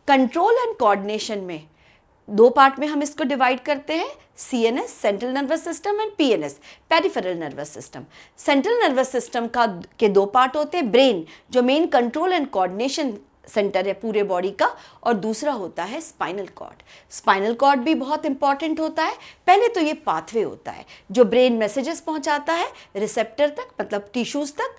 Control and coordination में दो part में हम इसको डिवाइड करते हैं, CNS central nervous system and PNS peripheral nervous system. Central nervous system के दो पार्ट होते हैं, ब्रेन जो main control and coordination centre है पूरे बॉडी का, और दूसरा होता है स्पाइनल कॉर्ड। स्पाइनल कॉर्ड भी बहुत इंपॉर्टेंट होता है। पहले तो ये पाथवे होता है जो ब्रेन मैसेजेस पहुंचाता है रिसेप्टर तक, मतलब टिश्यूज तक,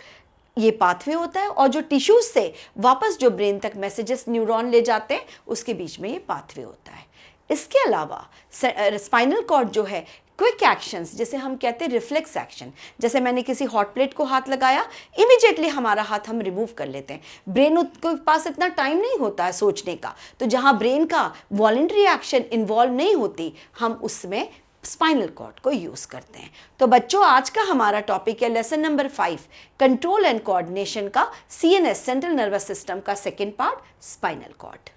ये पाथवे होता है, और जो टिश्यूज से वापस जो ब्रेन तक मैसेजेस न्यूरॉन ले जाते हैं उसके बीच में ये पाथवे होता है। इसके अलावा स्पाइनल कॉर्ड जो है क्विक एक्शंस, जैसे हम कहते हैं रिफ्लेक्स एक्शन, जैसे मैंने किसी हॉट प्लेट को हाथ लगाया, इमीडिएटली हमारा हाथ हम रिमूव कर लेते हैं। ब्रेन के पास इतना टाइम नहीं होता है सोचने का, तो जहां ब्रेन का वॉलंटरी एक्शन इन्वॉल्व नहीं होती, हम उसमें स्पाइनल कॉर्ड को यूज करते हैं। तो बच्चों, आज का हमारा टॉपिक है lesson number 5, control and coordination का, CNS सेंट्रल नर्वस सिस्टम का second part, spinal cord.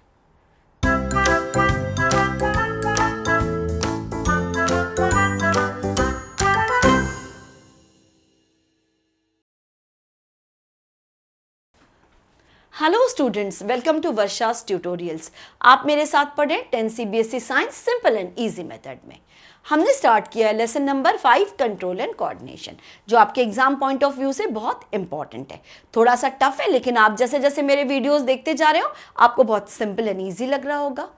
Hello students, welcome to Varsha's tutorials. आप मेरे साथ पढ़े 10 CBSE science simple and easy method में। हमने स्टार्ट किया है lesson number 5, control and coordination, जो आपके एग्जाम पॉइंट ऑफ व्यू से बहुत इंपॉर्टेंट है। थोड़ा सा टफ है, लेकिन आप जैसे जैसे मेरे वीडियोस देखते जा रहे हो आपको बहुत सिंपल एंड ईजी लग रहा होगा।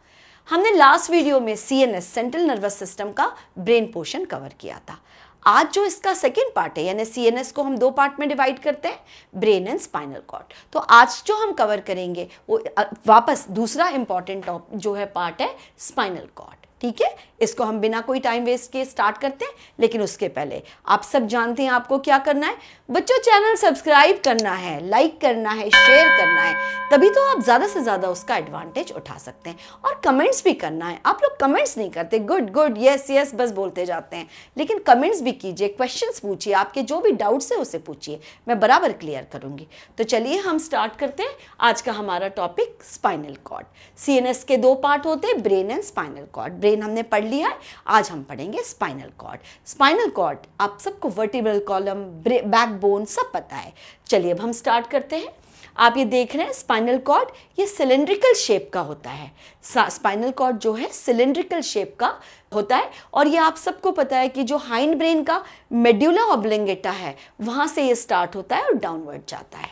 हमने लास्ट वीडियो में CNS सेंट्रल नर्वस सिस्टम का ब्रेन पोर्शन कवर किया था। आज जो इसका सेकेंड पार्ट है, यानी CNS को हम दो पार्ट में डिवाइड करते हैं, ब्रेन एंड स्पाइनल कॉर्ड। तो आज जो हम कवर करेंगे वो वापस दूसरा इंपॉर्टेंट जो है पार्ट है स्पाइनल कॉर्ड। ठीक है, इसको हम बिना कोई टाइम वेस्ट किए स्टार्ट करते हैं, लेकिन उसके पहले आप सब जानते हैं आपको क्या करना है बच्चों। चैनल सब्सक्राइब करना है, लाइक करना है, शेयर करना है, तभी तो आप ज़्यादा से ज़्यादा उसका एडवांटेज उठा सकते हैं। और कमेंट्स भी करना है। आप लोग कमेंट्स नहीं करते, गुड गुड, यस यस बस बोलते जाते हैं, लेकिन कमेंट्स भी कीजिए, क्वेश्चंस पूछिए, आपके जो भी डाउट्स है उसे पूछिए, मैं बराबर क्लियर करूँगी। तो चलिए हम स्टार्ट करते हैं। आज का हमारा टॉपिक स्पाइनल कॉर्ड। CNS के दो पार्ट होते हैं, brain and spinal cord. Brain हमने पढ़ लिया है, आज हम पढ़ेंगे स्पाइनल कॉर्ड। स्पाइनल कॉर्ड आप सबको वर्टिब्रल कॉलम, बैकबोन सब पता है। चलिए अब हम स्टार्ट करते हैं। आप ये देख रहे हैं स्पाइनल कॉर्ड, ये सिलेंड्रिकल शेप का होता है। स्पाइनल कॉर्ड जो है सिलेंड्रिकल शेप का होता है, और ये आप सबको पता है कि जो हाइंड ब्रेन का मेड्यूला ऑब्लिंगेटा है वहां से ये स्टार्ट होता है और डाउनवर्ड जाता है।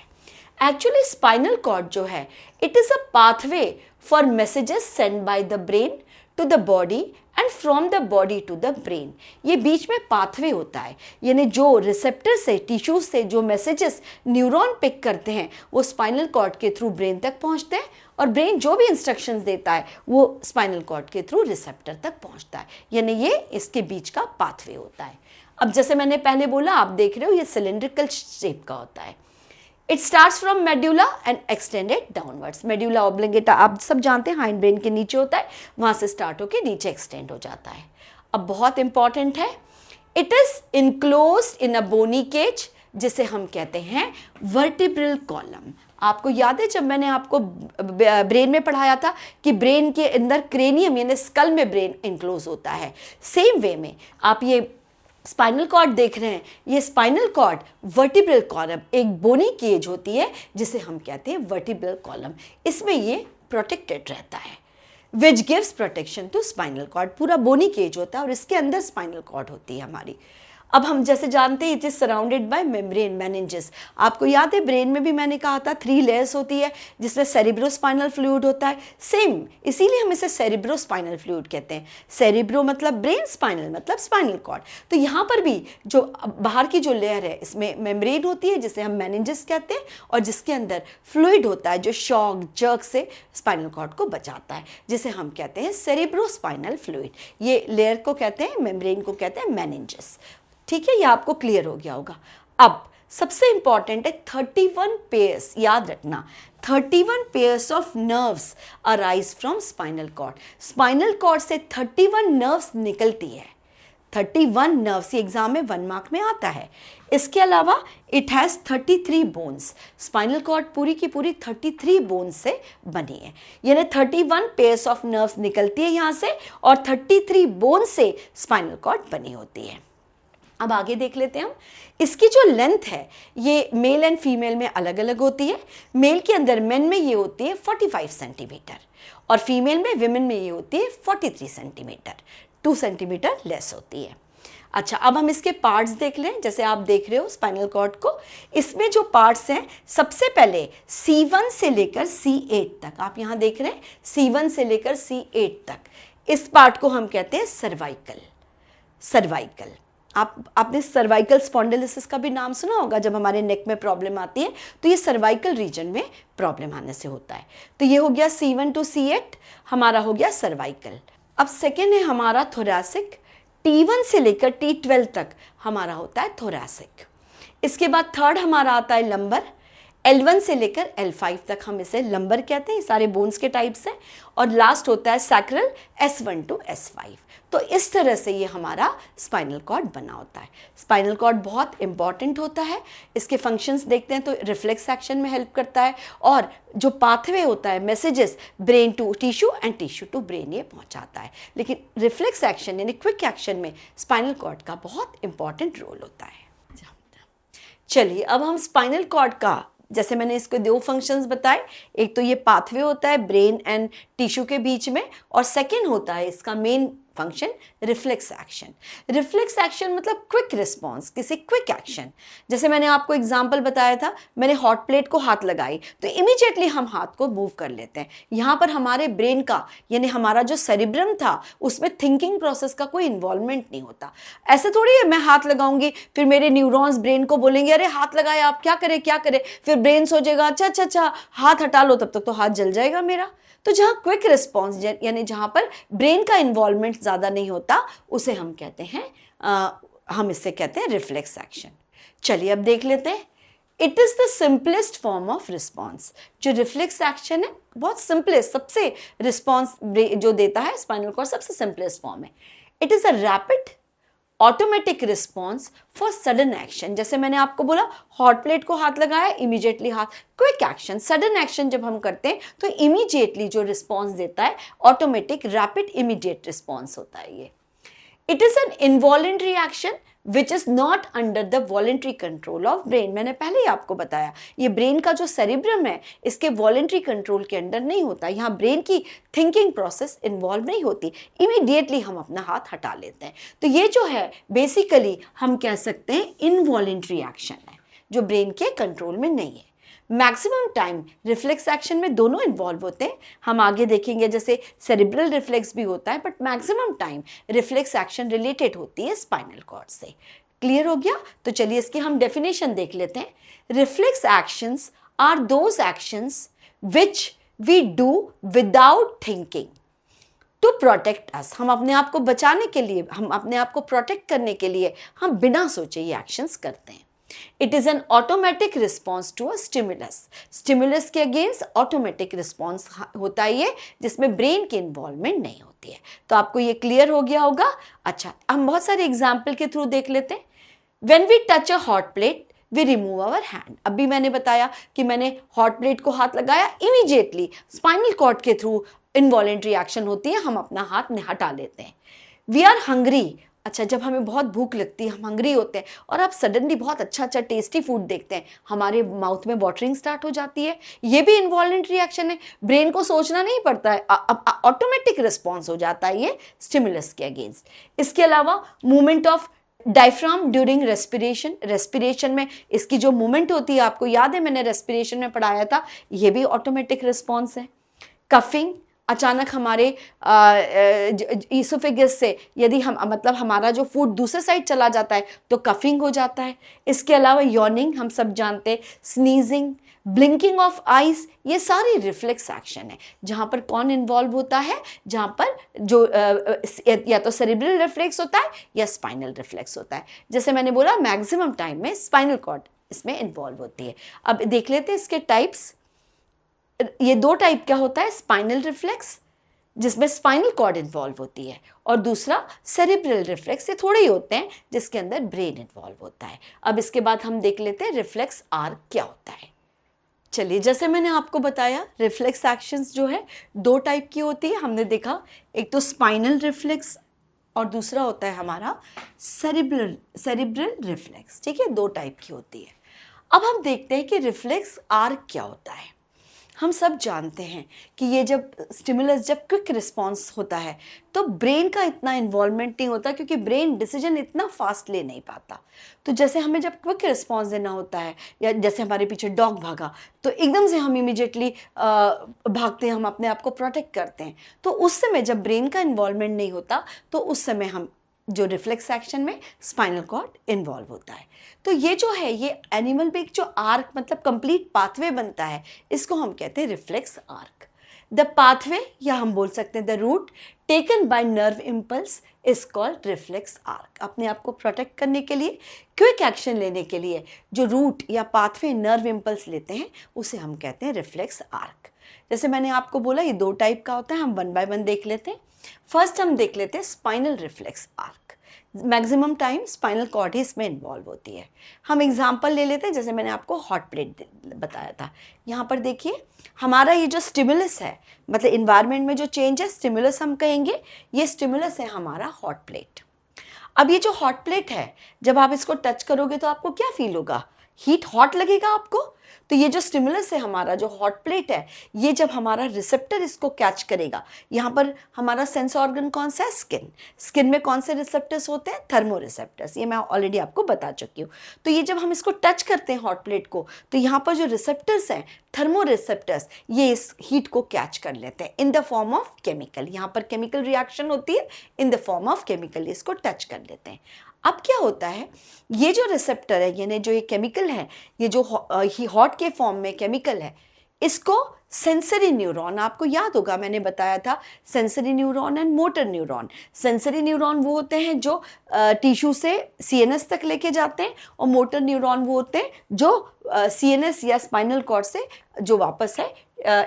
एक्चुअली स्पाइनल कॉर्ड जो है, it is a pathway for messages send by the brain to the body and from the body to the brain. ये बीच में पाथवे होता है, यानी जो रिसेप्टर से, टिश्यू से जो मैसेजेस न्यूरॉन पिक करते हैं वो स्पाइनल कॉर्ड के थ्रू ब्रेन तक पहुंचते हैं, और ब्रेन जो भी इंस्ट्रक्शंस देता है वो स्पाइनल कॉर्ड के थ्रू रिसेप्टर तक पहुंचता है, यानी ये इसके बीच का पाथवे होता है। अब जैसे मैंने पहले बोला, आप देख रहे हो ये सिलेंड्रिकल शेप का होता है। It starts from medulla and extended downwards. Medulla oblongata आप सब जानते हैं हाइंड ब्रेन के नीचे होता है, वहां से स्टार्ट होकर नीचे एक्सटेंड हो जाता है। अब बहुत इंपॉर्टेंट है, it is enclosed in a bony cage, जिसे हम कहते हैं वर्टिब्रल कॉलम। आपको याद है जब मैंने आपको ब्रेन में पढ़ाया था कि ब्रेन के अंदर क्रेनियम यानी स्कल में ब्रेन इनक्लोज होता है, सेम वे में आप ये स्पाइनल कॉर्ड देख रहे हैं। ये स्पाइनल कॉर्ड वर्टिब्रल कॉलम, एक बोनी केज होती है जिसे हम कहते हैं वर्टिब्रल कॉलम, इसमें ये प्रोटेक्टेड रहता है, which gives protection to spinal cord. पूरा बोनी केज होता है और इसके अंदर स्पाइनल कॉर्ड होती है हमारी। अब हम जैसे जानते हैं it is surrounded by membrane, meninges. आपको याद है ब्रेन में भी मैंने कहा था 3 लेयर्स होती है, जिसमें सेरिब्रोस्पाइनल फ्लूइड होता है, सेम इसीलिए हम इसे सेरिब्रोस्पाइनल फ्लूइड कहते हैं। सेरिब्रो मतलब ब्रेन, स्पाइनल मतलब स्पाइनल कॉर्ड। तो यहाँ पर भी जो बाहर की जो लेयर है इसमें मेम्ब्रेन होती है जिसे हम मेनिंजेस कहते हैं, और जिसके अंदर फ्लूइड होता है जो शॉक जर्क से स्पाइनल कॉर्ड को बचाता है, जिसे हम कहते हैं सेरिब्रोस्पाइनल फ्लूइड। ये लेयर को कहते हैं, मेम्ब्रेन को कहते हैं मेनिंजेस। ठीक है, ये आपको क्लियर हो गया होगा। अब सबसे इंपॉर्टेंट है 31 पेयर्स, याद रखना 31 pairs of nerves arise from spinal cord. Spinal cord से 31 नर्व्स निकलती है। 31 नर्व्स, ये एग्जाम में 1 मार्क में आता है। इसके अलावा it has 33 bones. Spinal cord पूरी की पूरी 33 बोन्स से बनी है, यानी 31 पेयर्स ऑफ नर्व्स निकलती है यहाँ से, और 33 बोन्स से स्पाइनल कॉर्ड बनी होती है। अब आगे देख लेते हैं हम। इसकी जो लेंथ है ये मेल एंड फीमेल में अलग अलग होती है। मेल के अंदर मेन में ये होती है 45 सेंटीमीटर और फीमेल में विमेन में ये होती है 43 सेंटीमीटर, 2 सेंटीमीटर लेस होती है। अच्छा, अब हम इसके पार्ट्स देख लें। जैसे आप देख रहे हो स्पाइनल कॉर्ड को, इसमें जो पार्ट्स हैं सबसे पहले C1 से लेकर C8 तक, आप यहाँ देख रहे हैं C1 से लेकर C8 तक, इस पार्ट को हम कहते हैं सर्वाइकल। सर्वाइकल, आपने सर्वाइकल स्पॉन्डिलोसिस का भी नाम सुना होगा। जब हमारे नेक में प्रॉब्लम आती है तो ये सर्वाइकल रीजन में प्रॉब्लम आने से होता है। तो ये हो गया C1 to C8 हमारा हो गया सर्वाइकल। अब सेकेंड है हमारा थोरैसिक, T1 से लेकर T12 तक हमारा होता है थोरैसिक। इसके बाद थर्ड हमारा आता है लंबर, L1 से लेकर L5 तक हम इसे लंबर कहते हैं, ये सारे बोन्स के टाइप्स हैं। और लास्ट होता है सैक्रल, S1 to S5। तो इस तरह से ये हमारा स्पाइनल कॉर्ड बना होता है। स्पाइनल कॉर्ड बहुत इंपॉर्टेंट होता है। इसके फंक्शंस देखते हैं तो रिफ्लेक्स एक्शन में हेल्प करता है और जो पाथवे होता है messages brain to tissue and tissue to brain ये पहुंचाता है। लेकिन रिफ्लेक्स एक्शन यानी क्विक एक्शन में स्पाइनल कॉर्ड का बहुत इंपॉर्टेंट रोल होता है। चलिए अब हम स्पाइनल कॉर्ड का, जैसे मैंने इसको 2 फंक्शंस बताए, एक तो ये पाथवे होता है ब्रेन एंड टिश्यू के बीच में, और सेकेंड होता है इसका main function reflex action. Reflex action मतलब क्विक रिस्पॉन्स, किसी क्विक एक्शन। जैसे मैंने आपको एग्जांपल बताया था, मैंने हॉट प्लेट को हाथ लगाई तो इमीडिएटली हम हाथ को मूव कर लेते हैं। यहाँ पर हमारे ब्रेन का यानी हमारा जो सेरिब्रम था उसमें थिंकिंग प्रोसेस का कोई इन्वॉल्वमेंट नहीं होता। ऐसे थोड़ी है मैं हाथ लगाऊंगी फिर मेरे न्यूरॉन्स ब्रेन को बोलेंगे अरे हाथ लगाया आप क्या करें, फिर ब्रेन सोचेगा अच्छा हाथ हटा लो, तब तक तो हाथ जल जाएगा मेरा। तो जहाँ क्विक रिस्पॉन्स यानी जहाँ पर ब्रेन का इन्वॉल्वमेंट ज़्यादा नहीं होता उसे हम कहते हैं हम इससे कहते हैं रिफ्लेक्स एक्शन। चलिए अब देख लेते हैं। It is the simplest form of response. जो रिफ्लेक्स एक्शन है बहुत सिंपलेस्ट, सबसे रिस्पॉन्स जो देता है स्पाइनल कॉर्ड सबसे सिंपलेस्ट फॉर्म है। It is a rapid automatic response for sudden action. जैसे मैंने आपको बोला हॉट प्लेट को हाथ लगाया इमीडिएटली हाथ, क्विक एक्शन, सडन एक्शन जब हम करते हैं तो इमीडिएटली जो रिस्पॉन्स देता है ऑटोमेटिक रैपिड इमीडिएट रिस्पॉन्स होता है ये। It is N involuntary action which is not under the voluntary control of brain. मैंने पहले ही आपको बताया ये ब्रेन का जो सेरिब्रम है इसके वॉलेंट्री कंट्रोल के अंडर नहीं होता। यहाँ ब्रेन की थिंकिंग प्रोसेस इन्वॉल्व नहीं होती, इमीडिएटली हम अपना हाथ हटा लेते हैं। तो ये जो है बेसिकली हम कह सकते हैं इनवॉलेंट्री एक्शन है जो ब्रेन के कंट्रोल में नहीं है। मैक्सिमम टाइम रिफ्लेक्स एक्शन में दोनों इन्वॉल्व होते हैं, हम आगे देखेंगे। जैसे सेरिब्रल रिफ्लेक्स भी होता है but maximum time reflex action related होती है स्पाइनल कॉर्ड से। क्लियर हो गया? तो चलिए इसकी हम डेफिनेशन देख लेते हैं। Reflex actions are those actions which we do without thinking to protect us. हम अपने आप को बचाने के लिए, हम अपने आप को प्रोटेक्ट करने के लिए हम बिना सोचे ये एक्शंस करते हैं। It is an automatic response to a stimulus. Stimulus के अगेंस्ट ऑटोमेटिक रिस्पॉन्स होता है ये, जिसमें ब्रेन की इन्वॉल्वमेंट नहीं होती है। तो आपको ये क्लियर हो गया होगा। अच्छा, हम बहुत सारे एग्जाम्पल के थ्रू देख लेते हैं। When we touch a hot plate we remove our hand. अभी मैंने बताया कि मैंने हॉट प्लेट को हाथ लगाया, इमीडिएटली स्पाइनल कॉर्ड के थ्रू इनवॉलेंट्री एक्शन होती है, हम अपना हाथ हटा लेते हैं। We are hungry. अच्छा, जब हमें बहुत भूख लगती है, हम हंग्री होते हैं और आप सडनली बहुत अच्छा टेस्टी फूड देखते हैं, हमारे माउथ में वाटरिंग स्टार्ट हो जाती है। ये भी इनवॉलेंट्री एक्शन है, ब्रेन को सोचना नहीं पड़ता है, ऑटोमेटिक रिस्पॉन्स हो जाता है ये स्टिमुलस के अगेंस्ट। इसके अलावा movement of diaphragm during respiration. Respiration में इसकी जो मूवमेंट होती है, आपको याद है मैंने रेस्पिरेशन में पढ़ाया था, ये भी ऑटोमेटिक रिस्पॉन्स है। कफिंग, अचानक हमारे ईसोफेगस से यदि हम मतलब हमारा जो फूड दूसरे साइड चला जाता है तो कफिंग हो जाता है। इसके अलावा यॉर्निंग हम सब जानते हैं, स्नीजिंग, ब्लिंकिंग ऑफ आइज, ये सारी रिफ्लेक्स एक्शन है। जहाँ पर कौन इन्वॉल्व होता है? जहाँ पर जो या तो सेरिब्रल रिफ्लेक्स होता है या स्पाइनल रिफ्लेक्स होता है। जैसे मैंने बोला मैक्सिमम टाइम में स्पाइनल कॉर्ड इसमें इन्वॉल्व होती है। अब देख लेते हैं इसके टाइप्स। ये 2 टाइप का होता है, स्पाइनल रिफ्लेक्स जिसमें स्पाइनल कॉर्ड इन्वॉल्व होती है, और दूसरा सेरिब्रल रिफ्लेक्स, ये थोड़े ही होते हैं जिसके अंदर ब्रेन इन्वॉल्व होता है। अब इसके बाद हम देख लेते हैं रिफ्लेक्स आर क्या होता है। चलिए, जैसे मैंने आपको बताया रिफ्लेक्स एक्शंस जो है 2 टाइप की होती है, हमने देखा। एक तो स्पाइनल रिफ्लेक्स और दूसरा होता है हमारा सेरिब्रल रिफ्लेक्स। ठीक है, दो टाइप की होती है। अब हम देखते हैं कि रिफ्लेक्स आर्क क्या होता है। हम सब जानते हैं कि ये जब स्टिमुलस, जब क्विक रिस्पॉन्स होता है तो ब्रेन का इतना इन्वॉल्वमेंट नहीं होता, क्योंकि ब्रेन डिसीजन इतना फास्ट ले नहीं पाता। तो जैसे हमें जब क्विक रिस्पॉन्स देना होता है, या जैसे हमारे पीछे डॉग भागा तो एकदम से हम इमीडिएटली भागते हैं, हम अपने आप को प्रोटेक्ट करते हैं। तो उस समय जब ब्रेन का इन्वॉल्वमेंट नहीं होता तो उस समय हम जो रिफ्लेक्स एक्शन में स्पाइनल कॉर्ड इन्वॉल्व होता है। तो ये जो है, ये एनिमल में एक जो आर्क मतलब कंप्लीट पाथवे बनता है, इसको हम कहते हैं रिफ्लेक्स आर्क। द पाथवे, या हम बोल सकते हैं the route taken by nerve impulse is called reflex arc. अपने आप को प्रोटेक्ट करने के लिए, क्विक एक्शन लेने के लिए जो रूट या पाथवे नर्व इम्पल्स लेते हैं, उसे हम कहते हैं रिफ्लेक्स आर्क। जैसे मैंने आपको बोला ये दो टाइप का होता है, हम वन बाय वन देख लेते हैं। फर्स्ट हम देख लेते हैं spinal reflex arc. Maximum time spinal cord ही इसमें इन्वॉल्व होती है। हम एग्जांपल ले लेते हैं, जैसे मैंने आपको हॉट प्लेट बताया था। यहाँ पर देखिए, हमारा ये जो स्टिमुलस है, मतलब इन्वायरमेंट में जो चेंज है, स्टिमुलस हम कहेंगे, ये स्टिमुलस है हमारा हॉट प्लेट। अब ये जो हॉट प्लेट है, जब आप इसको टच करोगे तो आपको क्या फील होगा? हीट, हॉट लगेगा आपको। तो ये जो स्टिमुलस है हमारा, जो हॉट प्लेट है, ये जब हमारा रिसेप्टर इसको कैच करेगा, यहाँ पर हमारा सेंस ऑर्गन कौन सा है? स्किन। स्किन में कौन से रिसेप्टर्स होते हैं? Thermo receptors. ये मैं ऑलरेडी आपको बता चुकी हूँ। तो ये जब हम इसको टच करते हैं हॉट प्लेट को, तो यहाँ पर जो रिसेप्टर्स हैं, थर्मो रिसेप्टर्स, ये इस हीट को कैच कर लेते हैं in the form of chemical. यहाँ पर केमिकल रिएक्शन होती है, in the form of chemical इसको टच कर लेते हैं। अब क्या होता है, ये जो रिसेप्टर है, यानी जो ये केमिकल है, ये जो हॉट के फॉर्म में केमिकल है, इसको सेंसरी न्यूरॉन, आपको याद होगा मैंने बताया था sensory neuron and motor neuron. Sensory neuron वो होते हैं जो टिश्यू से सीएनएस तक लेके जाते हैं, और मोटर न्यूरॉन वो होते हैं जो सीएनएस या स्पाइनल कॉर्ड से जो वापस है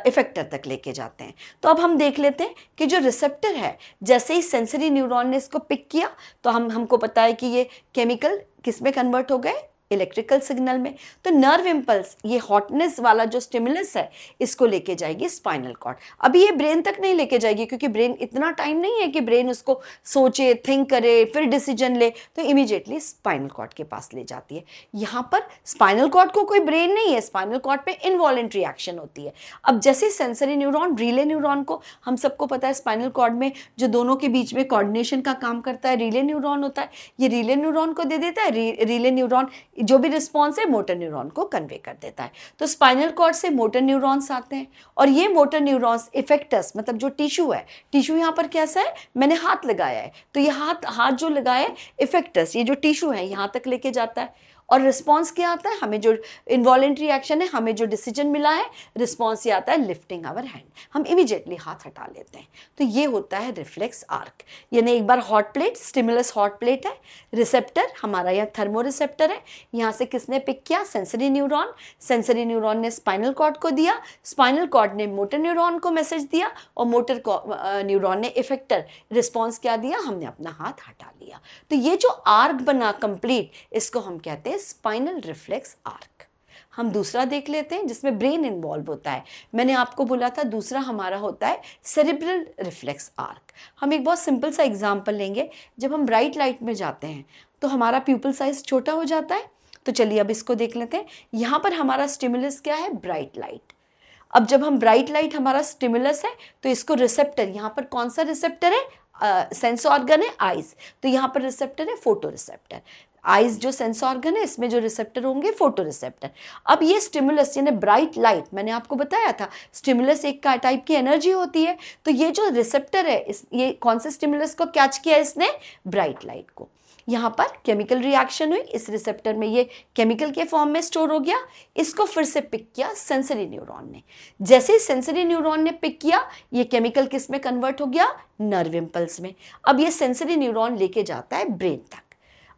इफेक्टर तक लेके जाते हैं। तो अब हम देख लेते हैं कि जो रिसेप्टर है, जैसे ही सेंसरी न्यूरॉन ने इसको पिक किया तो हमको पता है कि ये केमिकल किस में कन्वर्ट हो गए? इलेक्ट्रिकल सिग्नल में। तो नर्व इम्पल्स, ये हॉटनेस वाला जो स्टिमुलस है, इसको लेके जाएगी स्पाइनल कॉर्ड। अभी ये ब्रेन तक नहीं लेके जाएगी, क्योंकि ब्रेन इतना टाइम नहीं है कि ब्रेन उसको सोचे, थिंक करे, फिर डिसीजन ले। तो इमीडिएटली स्पाइनल कॉर्ड के पास ले जाती है। यहाँ पर स्पाइनल कॉर्ड को कोई ब्रेन नहीं है, स्पाइनल कॉर्ड पे इनवॉलेंट्री एक्शन होती है। अब जैसे सेंसरी न्यूरॉन, रिले न्यूरॉन को हम सबको पता है, स्पाइनल कॉर्ड में जो दोनों के बीच में कोऑर्डिनेशन का काम करता है, रिले न्यूरॉन होता है। ये रिले न्यूरॉन को दे देता है, रिले न्यूरॉन जो भी रिस्पॉन्स है मोटर न्यूरॉन को कन्वे कर देता है। तो स्पाइनल कॉर्ड से मोटर न्यूरॉन्स आते हैं, और ये मोटर न्यूरॉन्स इफेक्टस, मतलब जो टिश्यू है, टिश्यू यहाँ पर कैसा है, मैंने हाथ लगाया है, तो ये हाथ जो लगाया है, इफेक्टस, ये जो टिश्यू है यहाँ तक लेके जाता है। और रिस्पॉन्स क्या आता है? हमें जो इनवॉलेंट्री एक्शन है, हमें जो डिसीजन मिला है, रिस्पॉन्स ये आता है लिफ्टिंग आवर हैंड, हम इमीडिएटली हाथ हटा लेते हैं। तो ये होता है रिफ्लेक्स आर्क। यानी एक बार hot plate, stimulus hot plate है, रिसेप्टर हमारा यहाँ थर्मो रिसेप्टर है, यहाँ से किसने पिक किया? Sensory neuron. सेंसरी न्यूरॉन ने स्पाइनल कॉर्ड को दिया, स्पाइनल कॉर्ड ने मोटर न्यूरॉन को मैसेज दिया, और मोटर न्यूरॉन ने इफेक्टर, रिस्पॉन्स क्या दिया? हमने अपना हाथ हटा लिया। तो ये जो आर्क बना कंप्लीट, इसको हम कहते हैं स्पाइनल रिफ्लेक्स आर्क। हम दूसरा देख लेते हैं जिसमें ब्रेन इन्वॉल्व होता है। मैंने आपको बोला था दूसरा हमारा होता है सेरिब्रल रिफ्लेक्स आर्क। हम एक बहुत सिंपल सा एग्जांपल लेंगे। जब हम ब्राइट लाइट में जाते हैं तो हमारा प्यूपिल साइज छोटा हो जाता है। तो चलिए अब इसको देख लेते हैं। यहाँ पर हमारा स्टिमुलस क्या है? Bright light. अब जब हम ब्राइट लाइट हमारा स्टिमुलस है, तो इसको रिसेप्टर, यहाँ पर कौन सा रिसेप्टर है? सेंस ऑर्गन है आइज, तो यहाँ पर रिसेप्टर है फोटो रिसेप्टर। आइज जो सेंस ऑर्गन है, इसमें जो रिसेप्टर होंगे फोटो रिसेप्टर। अब ये स्टिमुलस यानी ब्राइट लाइट, मैंने आपको बताया था स्टिमुलस एक का टाइप की एनर्जी होती है। तो ये जो रिसेप्टर है, ये कौन से स्टिमुलस को कैच किया इसने? ब्राइट लाइट को। यहाँ पर केमिकल रिएक्शन हुई, इस रिसेप्टर में ये केमिकल के फॉर्म में स्टोर हो गया, इसको फिर से पिक किया सेंसरी न्यूरॉन ने। जैसे ही सेंसरी न्यूरॉन ने पिक किया, ये केमिकल किस में कन्वर्ट हो गया? नर्व इम्पल्स में। अब ये सेंसरी न्यूरॉन लेके जाता है ब्रेन तक।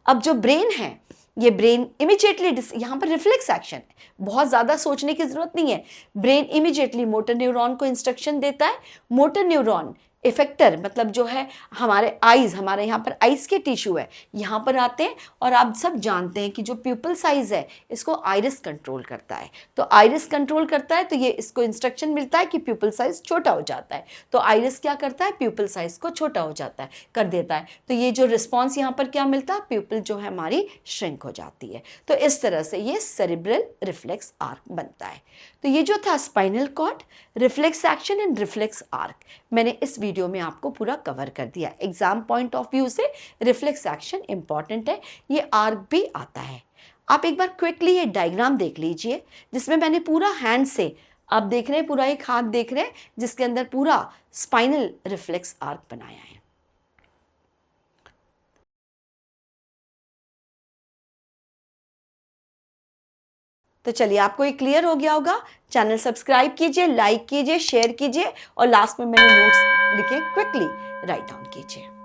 अब जो ब्रेन है, ये ब्रेन इमीडिएटली, यहाँ पर रिफ्लेक्स एक्शन है, बहुत ज़्यादा सोचने की ज़रूरत नहीं है। ब्रेन इमीडिएटली मोटर न्यूरॉन को इंस्ट्रक्शन देता है, मोटर न्यूरॉन इफेक्टर मतलब जो है हमारे आइज़, हमारे यहाँ पर आइज़ के टिश्यू है, यहाँ पर आते हैं। और आप सब जानते हैं कि जो प्यूपल साइज है इसको आइरिस कंट्रोल करता है। तो आइरिस कंट्रोल करता है तो ये इसको इंस्ट्रक्शन मिलता है कि प्यूपल साइज छोटा हो जाता है। तो आइरिस क्या करता है, प्यूपल साइज को छोटा हो जाता है, कर देता है। तो ये जो रिस्पॉन्स यहाँ पर क्या मिलता है, प्यूपल जो है हमारी श्रिंक हो जाती है। तो इस तरह से ये सेरिब्रल रिफ्लेक्स आर्क बनता है। तो ये जो था spinal cord, reflex action and reflex arc, मैंने इस वीडियो में आपको पूरा कवर कर दिया। एग्जाम पॉइंट ऑफ व्यू से रिफ्लेक्स एक्शन इंपॉर्टेंट है, ये आर्क भी आता है। आप एक बार क्विकली ये डायग्राम देख लीजिए जिसमें मैंने पूरा हैंड से, आप देख रहे हैं पूरा एक हाथ देख रहे हैं जिसके अंदर पूरा स्पाइनल रिफ्लेक्स आर्क बनाया है। तो चलिए आपको ये क्लियर हो गया होगा। चैनल सब्सक्राइब कीजिए, लाइक कीजिए, शेयर कीजिए और लास्ट में मैंने नोट्स लिखे क्विकली राइट डाउन कीजिए।